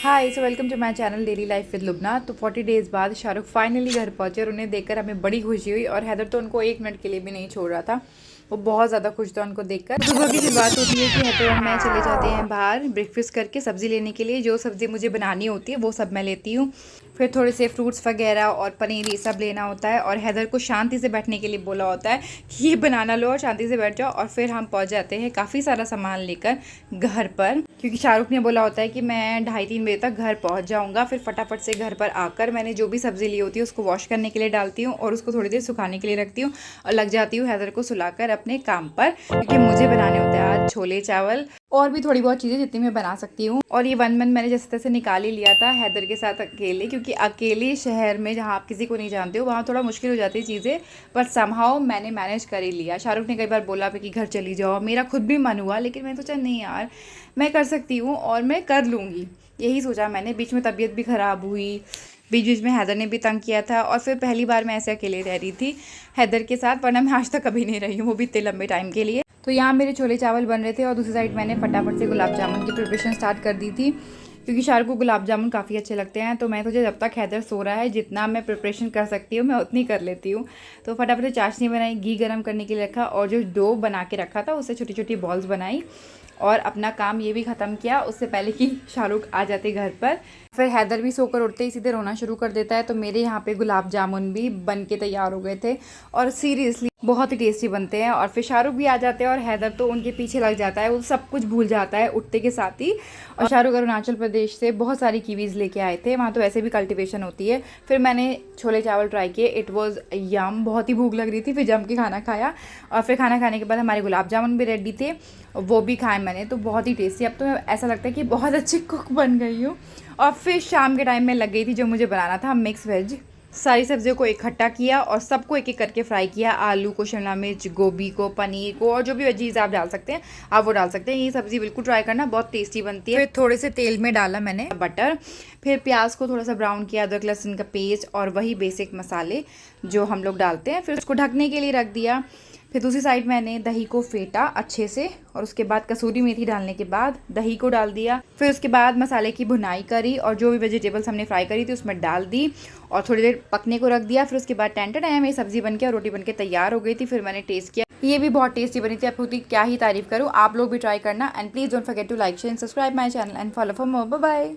Hi so welcome to my channel daily life with Lubna. तो 40 days बाद Shahrukh finally घर पहुंचे और उन्हें देखकर हमें बड़ी खुशी हुई। और हैदर तो उनको एक मिनट के लिए भी नहीं छोड़ रहा था, वो बहुत ज़्यादा खुश था उनको देखकर। सुबह की शुरुआत होती है कि हैदर और मैं चले जाते हैं बाहर ब्रेकफास्ट करके सब्ज़ी लेने के लिए। जो सब्ज़ी मुझे बनानी होती है वो सब मैं लेती हूँ। फिर थोड़े से फ्रूट्स वगैरह और पनीर ये सब लेना होता है। और हैदर को शांति से बैठने के लिए बोला होता है कि ये बनाना लो और शांति से बैठ जाओ। और फिर हम पहुंच जाते हैं काफ़ी सारा सामान लेकर घर पर, क्योंकि शाहरुख ने बोला होता है कि मैं 2:30-3 बजे तक घर पहुंच जाऊंगा। फिर फटाफट से घर पर आकर मैंने जो भी सब्ज़ी ली होती है उसको वॉश करने के लिए डालती हूँ और उसको थोड़ी देर सुखाने के लिए रखती हूँ और लग जाती हूँ हैदर को सुलाकर अपने काम पर, क्योंकि मुझे बनाने होते हैं आज छोले चावल और भी थोड़ी बहुत चीज़ें जितनी मैं बना सकती हूँ। और ये 1 मंथ मैंने जैसे तैसे निकाल ही लिया था हैदर के साथ अकेले, क्योंकि अकेले शहर में जहाँ आप किसी को नहीं जानते हो वहाँ थोड़ा मुश्किल हो जाती है चीज़ें, पर समहाउ मैंने मैनेज कर ही लिया। शाहरुख ने कई बार बोला कि घर चली जाओ, मेरा खुद भी मन हुआ, लेकिन मैंने सोचा नहीं यार मैं कर सकती हूँ और मैं कर लूँगी, यही सोचा मैंने। बीच में तबीयत भी ख़राब हुई, बीच बीच में हैदर ने भी तंग किया था और फिर पहली बार मैं ऐसे अकेले रह रही थी हैदर के साथ, वरना मैं आज तक कभी नहीं रही हूँ, वो भी इतने लंबे टाइम के लिए। तो यहाँ मेरे छोले चावल बन रहे थे और दूसरी साइड मैंने फटाफट से गुलाब जामुन की प्रिपरेशन स्टार्ट कर दी थी, क्योंकि शाहरुख को गुलाब जामुन काफ़ी अच्छे लगते हैं। तो मैं सोचा जब तक हैदर सो रहा है जितना मैं प्रिपरेशन कर सकती हूँ मैं उतनी कर लेती हूँ। तो फटाफट से चाशनी बनाई, घी गर्म करने के लिए रखा और जो डो बना के रखा था उससे छोटी छोटी बॉल्स बनाई और अपना काम ये भी ख़त्म किया उससे पहले कि शाहरुख आ जाते घर पर। फिर हैदर भी सोकर उठते ही सीधे रोना शुरू कर देता है। तो मेरे यहाँ पे गुलाब जामुन भी बन के तैयार हो गए थे और सीरियसली बहुत ही टेस्टी बनते हैं। और फिर शाहरुख भी आ जाते हैं और हैदर तो उनके पीछे लग जाता है, वो सब कुछ भूल जाता है उठते के साथ ही। और शाहरुख अरुणाचल प्रदेश से बहुत सारी कीवीज़ लेके आए थे, वहाँ तो वैसे भी कल्टीवेशन होती है। फिर मैंने छोले चावल ट्राई किए, इट वॉज़ यम, बहुत ही भूख लग रही थी। फिर जम के खाना खाया और फिर खाना खाने के बाद हमारे गुलाब जामुन भी रेडी थे, वो भी खाए मैंने, तो बहुत ही टेस्टी। अब तो ऐसा लगता है कि बहुत अच्छी कुक बन गई हूँ। और फिर शाम के टाइम में लग गई थी जो मुझे बनाना था मिक्स वेज। सारी सब्जियों को इकट्ठा किया और सबको एक एक करके फ्राई किया, आलू को, शिमला मिर्च, गोभी को, पनीर को और जो भी वेजीज आप डाल सकते हैं आप वो डाल सकते हैं। ये सब्ज़ी बिल्कुल ट्राई करना, बहुत टेस्टी बनती है। फिर थोड़े से तेल में डाला मैंने बटर, फिर प्याज को थोड़ा सा ब्राउन किया, अदरक लहसुन का पेस्ट और वही बेसिक मसाले जो हम लोग डालते हैं। फिर उसको ढकने के लिए रख दिया। फिर दूसरी साइड मैंने दही को फेंटा अच्छे से और उसके बाद कसूरी मेथी डालने के बाद दही को डाल दिया। फिर उसके बाद मसाले की भुनाई करी और जो भी वेजिटेबल्स हमने फ्राई करी थी उसमें डाल दी और थोड़ी देर पकने को रख दिया। फिर उसके बाद टेंटर टाइम ये सब्जी बन के और रोटी बन के तैयार हो गई थी। फिर मैंने टेस्ट किया, ये भी बहुत टेस्टी बनी थी। आप खुद क्या ही तारीफ करूँ, आप लोग भी ट्राई करना and please don't forget to like share and subscribe my channel and follow for more. Bye bye.